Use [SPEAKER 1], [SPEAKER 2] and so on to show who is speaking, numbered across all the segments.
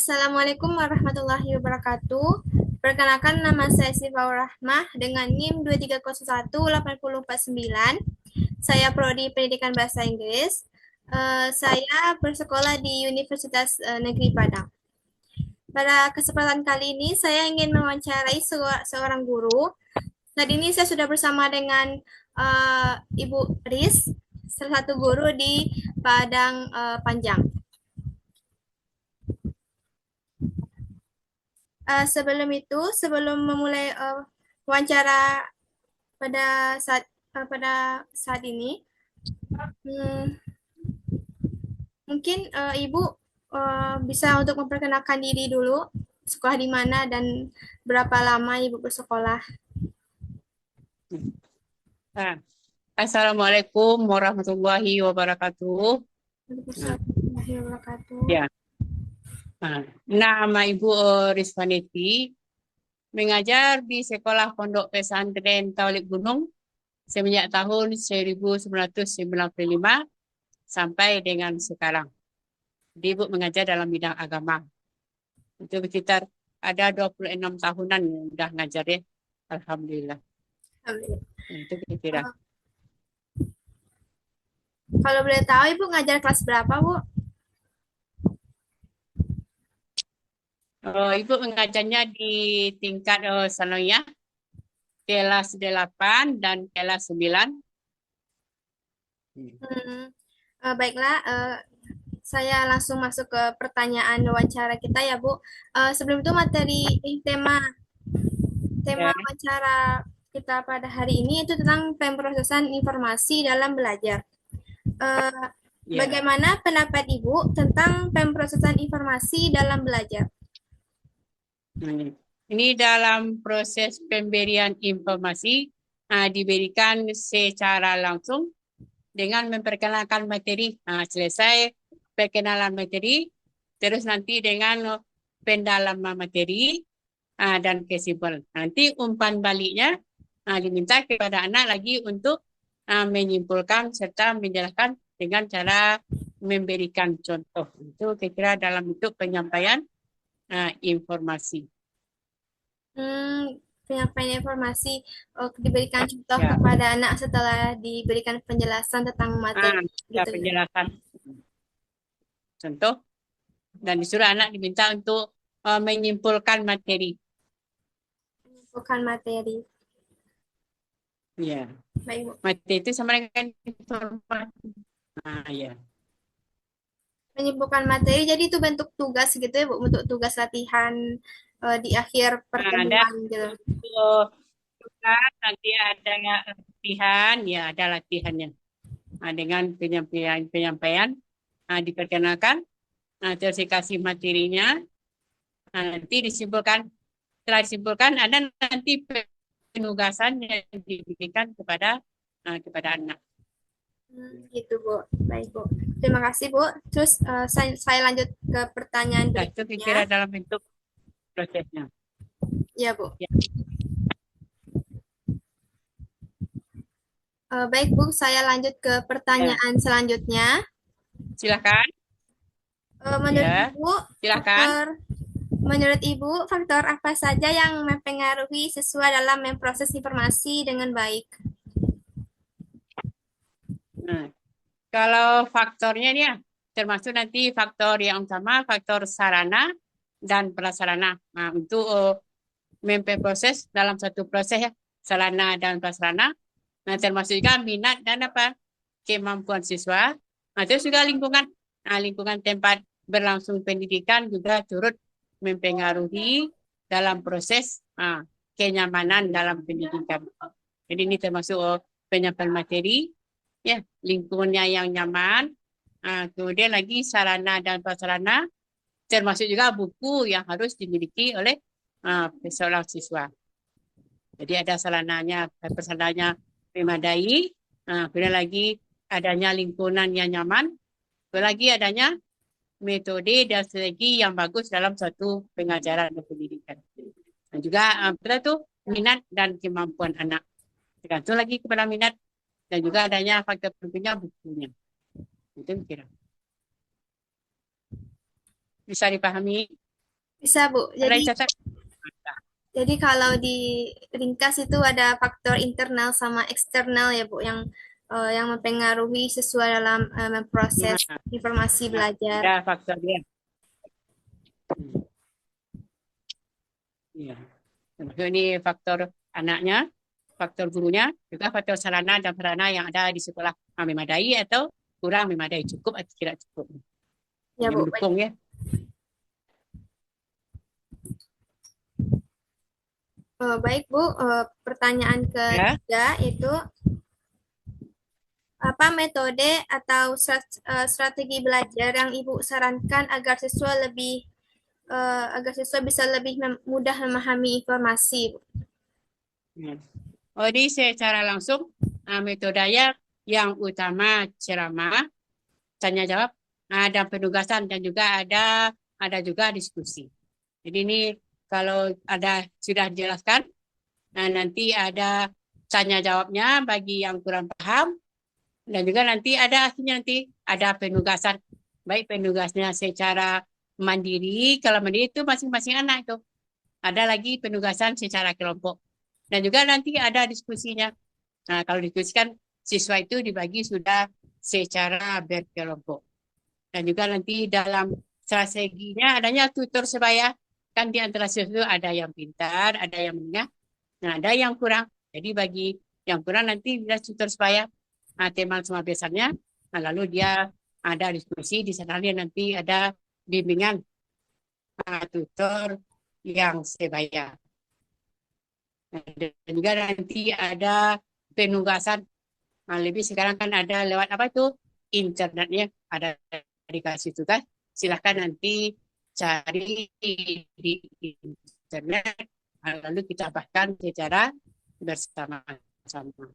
[SPEAKER 1] Assalamualaikum warahmatullahi wabarakatuh. Perkenalkan nama saya Sifaur Rahmah dengan NIM 23018049. Saya prodi Pendidikan Bahasa Inggris. Saya bersekolah di Universitas Negeri Padang. Pada kesempatan kali ini saya ingin mewawancarai seorang guru. Saat ini saya sudah bersama dengan Ibu Riz, salah satu guru di Padang Panjang. Sebelum memulai wawancara pada saat ini, hmm, mungkin Ibu bisa untuk memperkenalkan diri dulu, sekolah di mana dan berapa lama Ibu bersekolah.
[SPEAKER 2] Ah, Assalamualaikum warahmatullahi wabarakatuh.
[SPEAKER 1] Waalaikumsalam warahmatullahi wabarakatuh.
[SPEAKER 2] Ya, nama Ibu Rizwaniti, mengajar di Sekolah Pondok Pesantren Taulik Gunung semenjak tahun 1995 sampai dengan sekarang. Jadi Ibu mengajar dalam bidang agama. Itu sekitar ada 26 tahunan yang sudah ngajar ya. Alhamdulillah. Itu kira-kira.
[SPEAKER 1] Kalau boleh tahu Ibu ngajar kelas berapa, Bu?
[SPEAKER 2] Ibu mengajarnya di tingkat sanawiyah, kelas 8 dan kelas 9.
[SPEAKER 1] Baiklah, saya langsung masuk ke pertanyaan wawancara kita ya, Bu. Sebelum itu tema
[SPEAKER 2] Ya,
[SPEAKER 1] wawancara kita pada hari ini itu tentang pemrosesan informasi dalam belajar. Eh,
[SPEAKER 2] ya.
[SPEAKER 1] Bagaimana pendapat Ibu tentang pemrosesan informasi dalam belajar?
[SPEAKER 2] Ini dalam proses pemberian informasi diberikan secara langsung dengan memperkenalkan materi. Selesai perkenalan materi, terus nanti dengan pendalaman materi dan kesimpulan. Nanti umpan baliknya diminta kepada anak lagi untuk menyimpulkan serta menjelaskan dengan cara memberikan contoh. Itu kira-kira dalam bentuk penyampaian informasi.
[SPEAKER 1] Penyampaian informasi diberikan contoh
[SPEAKER 2] Ya,
[SPEAKER 1] kepada anak setelah diberikan penjelasan tentang materi
[SPEAKER 2] ya
[SPEAKER 1] gitu ya.
[SPEAKER 2] penjelasan contoh dan disuruh anak diminta untuk menyimpulkan materi.
[SPEAKER 1] Bukan materi.
[SPEAKER 2] Ya,
[SPEAKER 1] Baik, Bu.
[SPEAKER 2] materi itu sama dengan informasi. Ya.
[SPEAKER 1] Menyimpulkan materi, jadi itu bentuk tugas gitu ya, Bu, untuk tugas latihan di akhir
[SPEAKER 2] Ada
[SPEAKER 1] pertemuan gitu.
[SPEAKER 2] tugas, nanti ada latihan, ya ada latihannya. Dengan penyampaian diperkenalkan, terus dikasih materinya, nanti disimpulkan. Setelah disimpulkan, ada nanti penugasan yang diberikan kepada anak.
[SPEAKER 1] Gitu, Bu. Baik, Bu. Terima kasih, Bu. Terus saya lanjut ke pertanyaan
[SPEAKER 2] Nah, itu kira
[SPEAKER 1] berikutnya.
[SPEAKER 2] dalam bentuk prosesnya.
[SPEAKER 1] Ya, Bu.
[SPEAKER 2] Ya.
[SPEAKER 1] Baik, Bu. Saya lanjut ke
[SPEAKER 2] Ya,
[SPEAKER 1] pertanyaan selanjutnya.
[SPEAKER 2] silakan.
[SPEAKER 1] Menurut
[SPEAKER 2] Ya,
[SPEAKER 1] Ibu,
[SPEAKER 2] silakan.
[SPEAKER 1] faktor apa saja yang mempengaruhi siswa dalam memproses informasi dengan baik?
[SPEAKER 2] Nah, kalau faktornya nih ya, termasuk nanti faktor yang utama, faktor sarana dan prasarana. Nah, untuk memproses dalam satu proses ya, sarana dan prasarana. Nah, termasuk juga minat dan apa kemampuan siswa. Nah, terus juga lingkungan. Nah, lingkungan tempat berlangsung pendidikan juga turut mempengaruhi dalam proses kenyamanan dalam pendidikan. Jadi ini termasuk penyampaian materi, ya lingkungannya yang nyaman. Kemudian lagi sarana dan prasarana, termasuk juga buku yang harus dimiliki oleh seorang siswa. Jadi ada sarananya, prasarananya memadai. Kemudian lagi adanya lingkungan yang nyaman. Kemudian lagi adanya metode dan strategi yang bagus dalam suatu pengajaran dan pendidikan. Dan juga betul tuh minat dan kemampuan anak. Tergantung lagi kepada minat dan juga adanya faktor pentingnya bukunya. Itu kira. Bisa dipahami?
[SPEAKER 1] Bisa, Bu.
[SPEAKER 2] Ada
[SPEAKER 1] Jadi
[SPEAKER 2] dicatat?
[SPEAKER 1] Jadi kalau di ringkas itu ada faktor internal sama eksternal ya Bu yang mempengaruhi siswa dalam memproses
[SPEAKER 2] Nah,
[SPEAKER 1] informasi
[SPEAKER 2] nah,
[SPEAKER 1] belajar.
[SPEAKER 2] ada faktor dia. Iya. Termasuk ini faktor anaknya, faktor gurunya, juga faktor sarana dan prasarana yang ada di sekolah memadai atau kurang memadai, cukup atau tidak cukup.
[SPEAKER 1] Ya
[SPEAKER 2] Yang
[SPEAKER 1] Bu, baik.
[SPEAKER 2] mendukung ya.
[SPEAKER 1] Baik Bu, pertanyaan
[SPEAKER 2] Ya.
[SPEAKER 1] ketiga itu apa metode atau strategi belajar yang Ibu sarankan agar siswa bisa lebih mudah memahami informasi, Bu?
[SPEAKER 2] Hmm. Oh, ini secara langsung metodenya yang utama ceramah, tanya jawab, dan penugasan dan juga ada juga diskusi. Jadi ini kalau ada sudah dijelaskan, nanti ada tanya jawabnya bagi yang kurang paham dan juga nanti ada akhirnya nanti ada penugasan, baik penugasnya secara mandiri, kalau mandiri itu masing-masing anak itu. Ada lagi penugasan secara kelompok. Dan juga nanti ada diskusinya. Nah, kalau diskusikan siswa itu dibagi sudah secara berkelompok. Dan juga nanti dalam strateginya adanya tutor sebaya. Kan di antara siswa itu ada yang pintar, ada yang menengah, nah ada yang kurang. Jadi bagi yang kurang nanti bisa tutor sebaya. Nah, tema semua biasanya. Nah, lalu dia ada diskusi di sana dia nanti ada bimbingan tutor yang sebaya. Dan juga nanti ada penugasan. Nah, lebih sekarang kan ada lewat apa itu internetnya ada dikasih tugas. Silahkan nanti cari di internet lalu kita bahkan secara bersama-sama.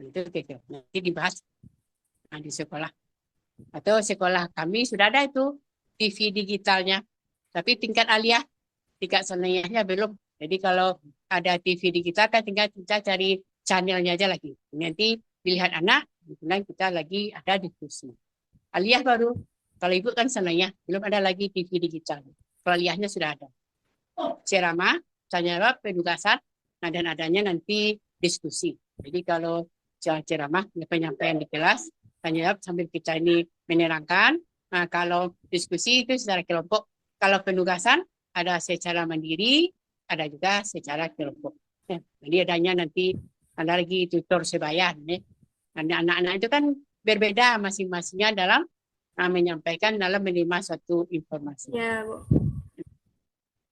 [SPEAKER 2] Itu nanti dibahas di sekolah atau sekolah kami sudah ada itu TV digitalnya. Tapi tingkat aliyah, tingkat senayahnya belum. Jadi kalau ada TV digital kan tinggal kita cari channelnya aja lagi. Nanti dilihat anak, kemudian kita lagi ada diskusi. Aliyah baru, kalau ibu kan senayah, belum ada lagi TV digital. Kalau aliyahnya sudah ada. Ceramah, tanya jawab, penugasan, nah dan adanya nanti diskusi. Jadi kalau ceramah, penyampaian di kelas, tanya jawab sambil kita ini menerangkan. Nah, kalau diskusi itu secara kelompok. Kalau penugasan ada secara mandiri, ada juga secara kelompok. Ya, jadi adanya nanti ada lagi tutor sebaya. Ya. Anak-anak itu kan berbeda masing-masingnya dalam menyampaikan dalam menerima suatu informasi.
[SPEAKER 1] Ya Bu.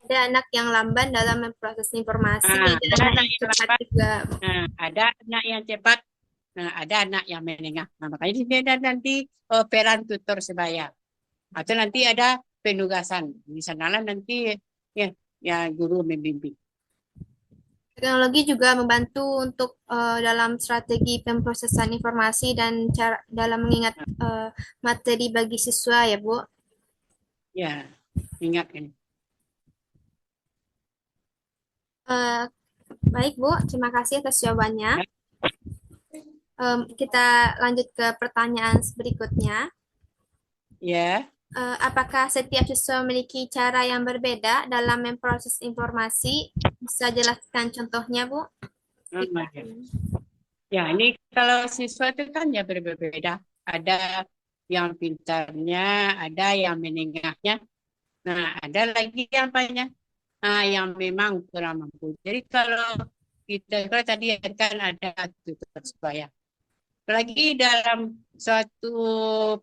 [SPEAKER 1] Ada anak yang lamban dalam memproses informasi, ada
[SPEAKER 2] Ada
[SPEAKER 1] anak
[SPEAKER 2] anak
[SPEAKER 1] yang
[SPEAKER 2] yang
[SPEAKER 1] cepat
[SPEAKER 2] lambat,
[SPEAKER 1] juga.
[SPEAKER 2] ada anak yang cepat, ada anak yang menengah. Nah, makanya di sini ada nanti peran tutor sebaya. Atau nanti ada penugasan. Di sanalah nanti ya, ya guru membimbing.
[SPEAKER 1] Teknologi juga membantu untuk dalam strategi pemrosesan informasi dan cara dalam mengingat materi bagi siswa ya Bu.
[SPEAKER 2] Ya, ingat ini.
[SPEAKER 1] Eh, Baik Bu, terima kasih atas jawabannya.
[SPEAKER 2] Ya,
[SPEAKER 1] Kita lanjut ke pertanyaan berikutnya.
[SPEAKER 2] ya.
[SPEAKER 1] Apakah setiap siswa memiliki cara yang berbeda dalam memproses informasi? Bisa jelaskan contohnya Bu?
[SPEAKER 2] Ya. Ya, ini kalau siswa itu kan ya berbeda. Ada yang pintarnya, ada yang menengahnya. Nah, ada lagi yang banyak yang memang kurang mampu. Jadi kalau tadi kan ada tutor sebaya. Apalagi dalam suatu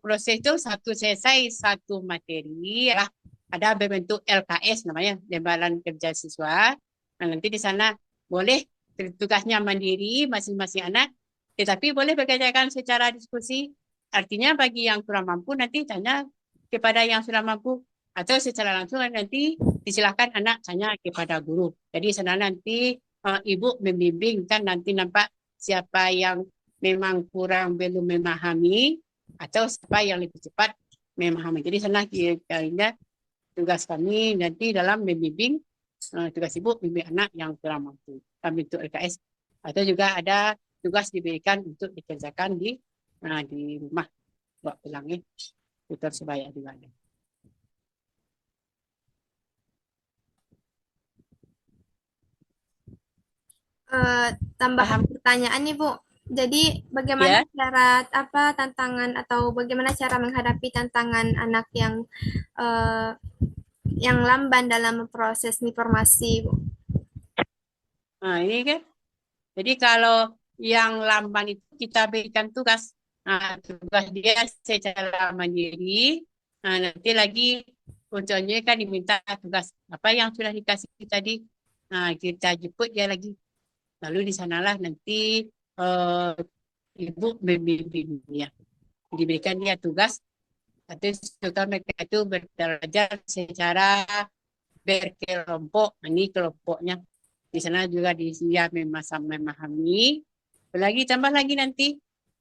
[SPEAKER 2] proses itu satu selesai satu materi lah ada berbentuk LKS namanya lembaran kerja siswa. Nah, nanti di sana boleh tugasnya mandiri masing-masing anak, tetapi boleh bekerjakan secara diskusi. Artinya bagi yang kurang mampu nanti tanya kepada yang sudah mampu atau secara langsung nanti disilakan anak tanya kepada guru. Jadi sana nanti ibu membimbing kan nanti nampak siapa yang memang kurang belum memahami atau siapa yang lebih cepat memahami. Jadi sana kira tugas kami nanti dalam membimbing tugas ibu membimbing anak yang kurang mampu kami untuk LKS atau juga ada tugas diberikan untuk dikerjakan di rumah buat pulangnya tutor sebaya juga ada.
[SPEAKER 1] Tambahan
[SPEAKER 2] Paham?
[SPEAKER 1] pertanyaan nih Bu. Jadi bagaimana
[SPEAKER 2] Ya.
[SPEAKER 1] cara apa tantangan atau bagaimana cara menghadapi tantangan anak eh, yang lamban dalam proses informasi Bu?
[SPEAKER 2] Nah, ini kan. Jadi kalau yang lamban itu kita berikan tugas. Nah, tugas dia secara mandiri. Nah, nanti lagi contohnya kan diminta tugas apa yang sudah dikasih tadi. Nah, kita jemput dia lagi. Lalu di sanalah nanti eh, ibu membimbingnya. Diberikan dia tugas. Atau suka mereka itu belajar secara berkelompok. Ini kelompoknya. Di sana juga dia memahami. Lagi tambah lagi nanti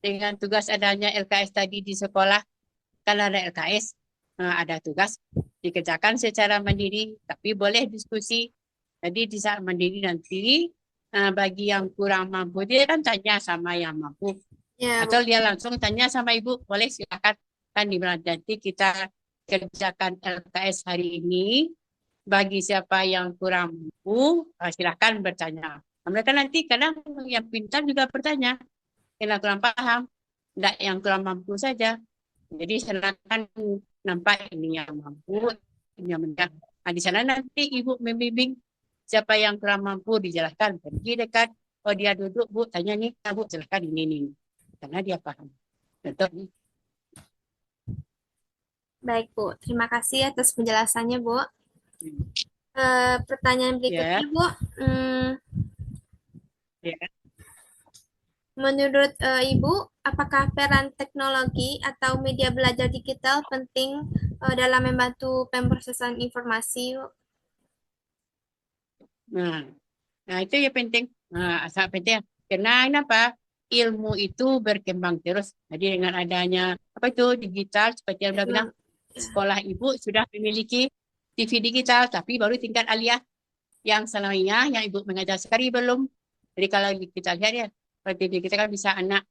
[SPEAKER 2] dengan tugas adanya LKS tadi di sekolah, kan ada LKS, ada tugas dikerjakan secara mandiri, tapi boleh diskusi. Jadi di saat mandiri nanti bagi yang kurang mampu dia kan tanya sama yang mampu
[SPEAKER 1] Ya
[SPEAKER 2] atau
[SPEAKER 1] Bu.
[SPEAKER 2] dia langsung tanya sama ibu, boleh silakan kan dibilang nanti kita kerjakan LKS hari ini bagi siapa yang kurang mampu, silakan bertanya. Mereka nanti kadang yang pintar juga bertanya, yang kurang paham, tidak yang kurang mampu saja. Jadi silakan nampak ini yang mampu, ini yang tidak. Nah, di sana nanti ibu membimbing siapa yang kurang mampu dijelaskan. Pergi dekat, oh dia duduk, bu, tanya nih, bu, jelaskan ini. Karena dia paham. Contoh,
[SPEAKER 1] Baik Bu, terima kasih atas penjelasannya Bu.
[SPEAKER 2] hmm,
[SPEAKER 1] Pertanyaan berikutnya
[SPEAKER 2] ya,
[SPEAKER 1] Bu, Hmm,
[SPEAKER 2] ya.
[SPEAKER 1] menurut Ibu, apakah peran teknologi atau media belajar digital penting dalam membantu pemrosesan informasi?
[SPEAKER 2] Nah, nah itu ya penting. Sangat penting. Karena kenapa? Ilmu itu berkembang terus. Jadi dengan adanya apa itu digital, seperti yang sudah bilang,
[SPEAKER 1] Teknologi.
[SPEAKER 2] sekolah ibu sudah memiliki TV digital, tapi baru tingkat aliyah yang selamanya yang ibu mengajar sekali belum. Jadi kalau kita lihat ya, seperti kita kan bisa anak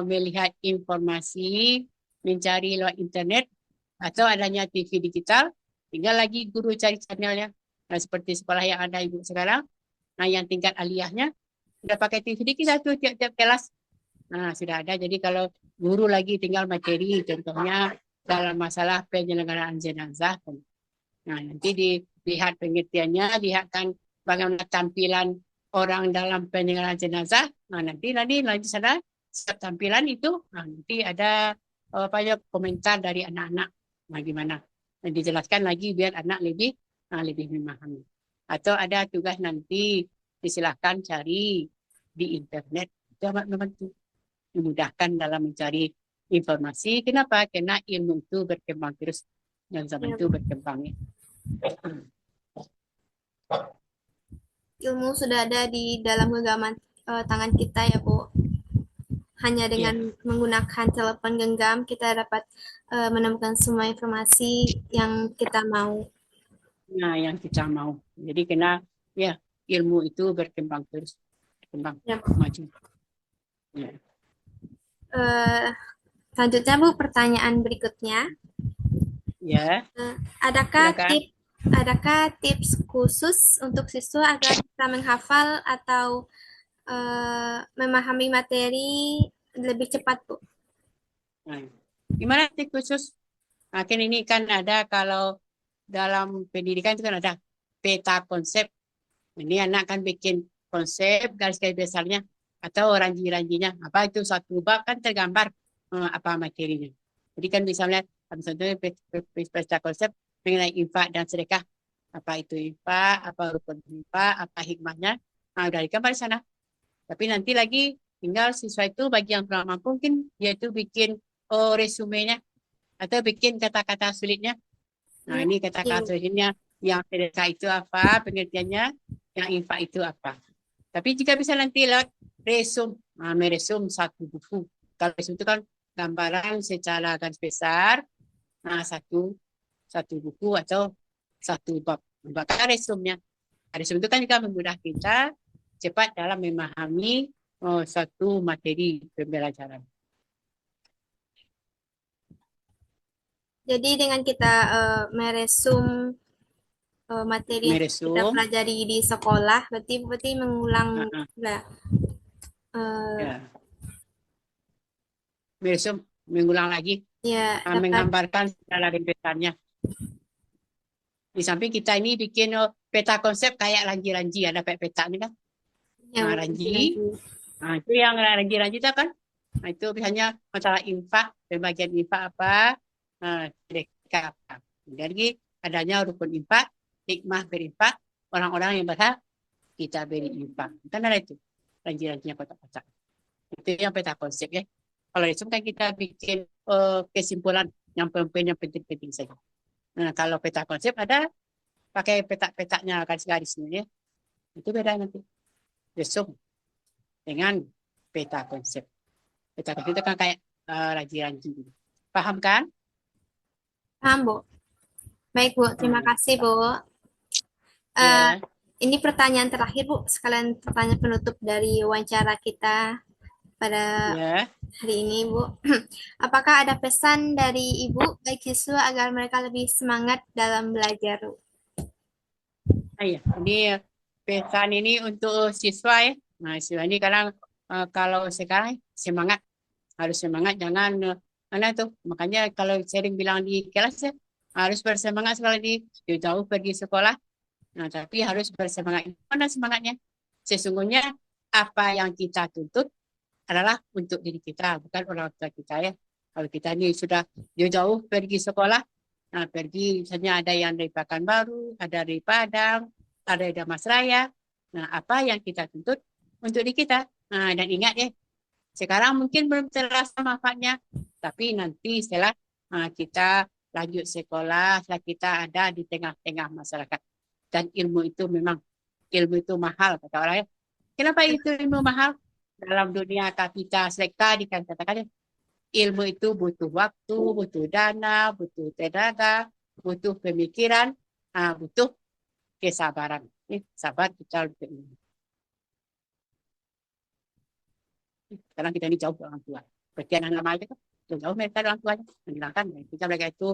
[SPEAKER 2] melihat informasi, mencari lewat internet, atau adanya TV digital, tinggal lagi guru cari channelnya. Nah, seperti sekolah yang ada ibu sekarang, nah yang tingkat aliyahnya sudah pakai TV digital tuh tiap-tiap kelas. Nah, sudah ada. Jadi kalau guru lagi tinggal materi, contohnya dalam masalah penyelenggaraan jenazah. Nah, nanti dilihat pengertiannya, lihatkan bagaimana tampilan orang dalam penyelenggaraan jenazah. Nah, nanti sana setiap tampilan itu nanti ada apa ya komentar dari anak-anak. Nah, gimana? Nah, dijelaskan lagi biar anak lebih memahami. Atau ada tugas nanti disilahkan cari di internet. Itu amat membantu, memudahkan dalam mencari informasi. Kenapa? Karena ilmu itu berkembang terus dan zaman
[SPEAKER 1] Ya,
[SPEAKER 2] itu
[SPEAKER 1] Bu.
[SPEAKER 2] berkembang ya.
[SPEAKER 1] Ilmu sudah ada di dalam genggaman tangan kita ya, Bu. Hanya dengan
[SPEAKER 2] Iya,
[SPEAKER 1] menggunakan telepon genggam kita dapat menemukan semua informasi yang kita mau.
[SPEAKER 2] nah yang kita mau. Jadi kena ya ilmu itu berkembang terus, berkembang
[SPEAKER 1] Ya, Bu.
[SPEAKER 2] maju. Ya,
[SPEAKER 1] Eh, Selanjutnya, Bu, pertanyaan berikutnya.
[SPEAKER 2] ya
[SPEAKER 1] Eh, adakah
[SPEAKER 2] silakan.
[SPEAKER 1] tips adakah tips khusus untuk siswa agar bisa menghafal atau memahami materi lebih cepat, Bu?
[SPEAKER 2] Nah, gimana sih khusus? Makin ini kan ada kalau dalam pendidikan itu kan ada peta konsep. Ini anak kan bikin konsep garis-garis besarnya atau ranji-ranjinya. Apa itu satu bab kan tergambar apa materinya. Jadi kan bisa melihat contohnya peta konsep mengenai infak dan sedekah. Apa itu infak, apa rukun infak, apa hikmahnya. Nah, udah digambar di sana. Tapi nanti lagi tinggal siswa itu bagi yang kurang mampu mungkin dia itu bikin resumenya atau bikin kata-kata sulitnya. Nah,
[SPEAKER 1] Hmm,
[SPEAKER 2] ini
[SPEAKER 1] iya,
[SPEAKER 2] kata-kata
[SPEAKER 1] Bu.
[SPEAKER 2] sulitnya yang sedekah itu apa, pengertiannya, yang infak itu apa. Tapi jika bisa nanti lewat resum, meresum satu buku. Kalau resum itu kan gambaran secara garis besar, nah satu satu buku atau satu bab. Bahkan resumnya. Resum itu kan juga memudahkan kita cepat dalam memahami satu materi pembelajaran.
[SPEAKER 1] Jadi dengan kita meresum materi yang kita
[SPEAKER 2] meresum,
[SPEAKER 1] pelajari di sekolah, berarti mengulang
[SPEAKER 2] uh-uh,
[SPEAKER 1] lah. Eh,
[SPEAKER 2] ya, meresum, mengulang lagi,
[SPEAKER 1] ya dapat.
[SPEAKER 2] menggambarkan secara ringkesannya. Di samping kita ini bikin peta konsep kayak lanji-lanji, ada peta ini kan,
[SPEAKER 1] Ya Bu, nanti
[SPEAKER 2] ranji.
[SPEAKER 1] nanti.
[SPEAKER 2] Nah, itu yang ranji-ranji itu kan. Nah, itu biasanya masalah infak, pembagian infak apa, sedekah apa. Jadi adanya rukun infak, hikmah berinfak, orang-orang yang berhak kita beri infak. Kan ada itu ranji-ranjinya kotak-kotak. Itu yang peta konsep ya. Kalau itu kan kita bikin kesimpulan yang penting yang penting-penting saja. Nah, kalau peta konsep ada pakai petak-petaknya garis-garisnya ya. Itu beda nanti. Besok dengan peta konsep. Peta konsep itu kan kayak ranji-ranji. Paham kan?
[SPEAKER 1] Paham Bu. Baik Bu, terima
[SPEAKER 2] Hmm.
[SPEAKER 1] kasih Bu. Eh,
[SPEAKER 2] Ya,
[SPEAKER 1] ini pertanyaan terakhir Bu, sekalian pertanyaan penutup dari wawancara kita pada
[SPEAKER 2] ya.
[SPEAKER 1] hari ini Bu. Apakah ada pesan dari Ibu baik siswa agar mereka lebih semangat dalam belajar Bu?
[SPEAKER 2] Ah, ya. Ini pesan ini untuk siswa ya. Nah, siswa ini kadang kalau sekarang semangat harus semangat jangan mana tuh makanya kalau sering bilang di kelas ya harus bersemangat sekali di jauh pergi sekolah. Nah, tapi harus bersemangat. Mana semangatnya? Sesungguhnya apa yang kita tuntut adalah untuk diri kita, bukan orang tua kita ya. Kalau kita ini sudah jauh-jauh pergi sekolah, nah pergi misalnya ada yang dari Pekanbaru, ada dari Padang, ada dari Damasraya. Nah, apa yang kita tuntut untuk diri kita? Nah, dan ingat ya, sekarang mungkin belum terasa manfaatnya, tapi nanti setelah kita lanjut sekolah, setelah kita ada di tengah-tengah masyarakat. Dan ilmu itu mahal, kata orang ya. Kenapa itu ilmu mahal? Dalam dunia kapita selekta dikatakan ya, ilmu itu butuh waktu, butuh dana, butuh tenaga, butuh pemikiran, butuh kesabaran. Sabar kita untuk ilmu. Sekarang kita ini jauh dari orang tua. Seperti anak lama itu kan, jauh mereka dari orang tuanya. Menghilangkan, kita mereka itu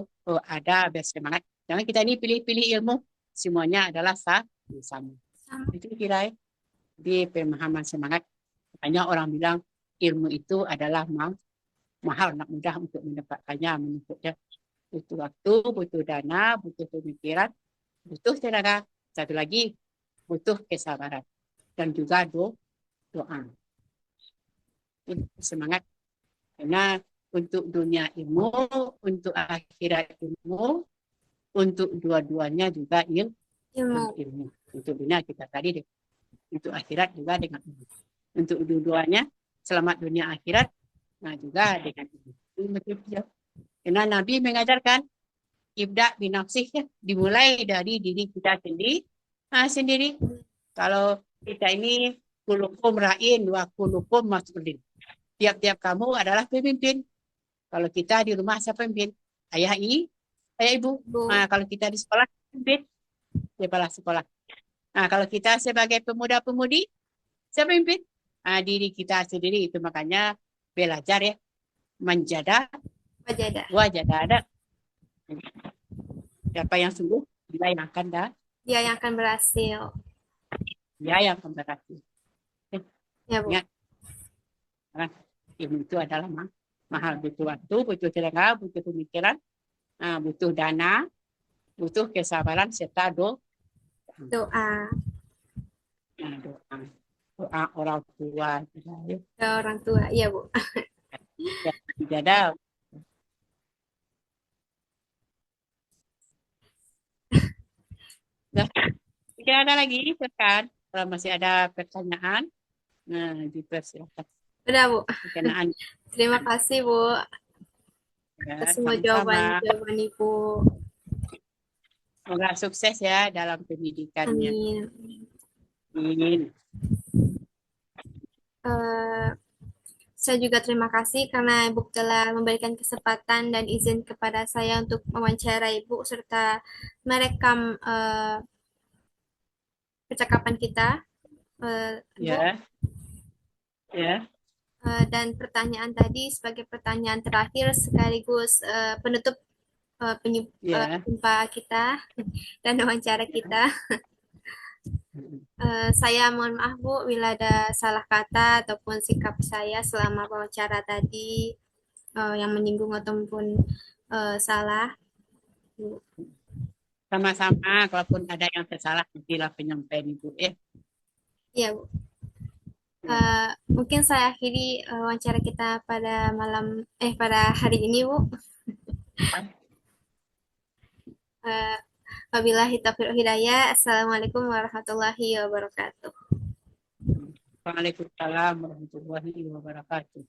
[SPEAKER 2] ada bersemangat. Jangan kita ini pilih-pilih ilmu, semuanya adalah sama. Itu kira ya, di pemahaman semangat. Makanya orang bilang ilmu itu adalah mahal, nak mudah untuk mendapatkannya, menuntutnya. Butuh waktu, butuh dana, butuh pemikiran, butuh tenaga. Satu lagi, butuh kesabaran. Dan juga doa. Semangat. Karena untuk dunia ilmu, untuk akhirat ilmu, untuk dua-duanya juga
[SPEAKER 1] Ilmu.
[SPEAKER 2] ilmu. Untuk dunia kita tadi deh. Untuk akhirat juga dengan ilmu. Untuk dua-duanya, selamat dunia akhirat, nah juga dengan ilmu. Itu betul. Karena Nabi mengajarkan ibda binafsih ya, dimulai dari diri kita sendiri. Sendiri. Kalau kita ini kulukum ra'in wa kulukum mas'ulin. Tiap-tiap kamu adalah pemimpin. Kalau kita di rumah siapa pemimpin? Ayah ini, ayah ibu.
[SPEAKER 1] Bu.
[SPEAKER 2] Nah, kalau kita di sekolah pemimpin, kepala sekolah. Nah, kalau kita sebagai pemuda-pemudi, siapa pemimpin? Diri kita sendiri. Itu makanya belajar ya, menjada,
[SPEAKER 1] Wajada.
[SPEAKER 2] wajada ada. Siapa yang sungguh, dia yang akan
[SPEAKER 1] Dia yang akan berhasil.
[SPEAKER 2] dia yang akan berhasil.
[SPEAKER 1] Ya Bu.
[SPEAKER 2] Ingat, kan? Ilmu itu adalah mahal. Butuh waktu, butuh tenaga, butuh pemikiran, butuh dana, butuh kesabaran, serta
[SPEAKER 1] Doa
[SPEAKER 2] doa. Doa orang tua.
[SPEAKER 1] ke orang tua. Iya Bu.
[SPEAKER 2] Ya, tidak ada. Nah, tidak ada lagi, silakan. Kalau masih ada pertanyaan, nah, dipersilakan.
[SPEAKER 1] Udah Bu.
[SPEAKER 2] Pertanyaan,
[SPEAKER 1] Terima kasih Bu
[SPEAKER 2] ya,
[SPEAKER 1] atas semua
[SPEAKER 2] sama-sama.
[SPEAKER 1] jawaban-jawaban Ibu.
[SPEAKER 2] Semoga sukses ya dalam pendidikannya.
[SPEAKER 1] Amin.
[SPEAKER 2] Amin.
[SPEAKER 1] Eh, saya juga terima kasih karena Ibu telah memberikan kesempatan dan izin kepada saya untuk mewawancara Ibu serta merekam percakapan kita, Ibu.
[SPEAKER 2] Ya, ya,
[SPEAKER 1] Dan pertanyaan tadi sebagai pertanyaan terakhir sekaligus penutup
[SPEAKER 2] Ya.
[SPEAKER 1] jumpa kita dan wawancara kita. Saya mohon maaf Bu bila ada salah kata ataupun sikap saya selama wawancara tadi yang menyinggung ataupun salah. Bu.
[SPEAKER 2] Sama-sama, kalaupun ada yang tersalah, nantilah penyampaian Ibu. Ya.
[SPEAKER 1] Ya Bu.
[SPEAKER 2] Ya.
[SPEAKER 1] Mungkin saya akhiri wawancara kita pada hari ini Bu. Uh, Wabillahi taufiq wal hidayah. Assalamualaikum warahmatullahi wabarakatuh.
[SPEAKER 2] Waalaikumsalam warahmatullahi wabarakatuh.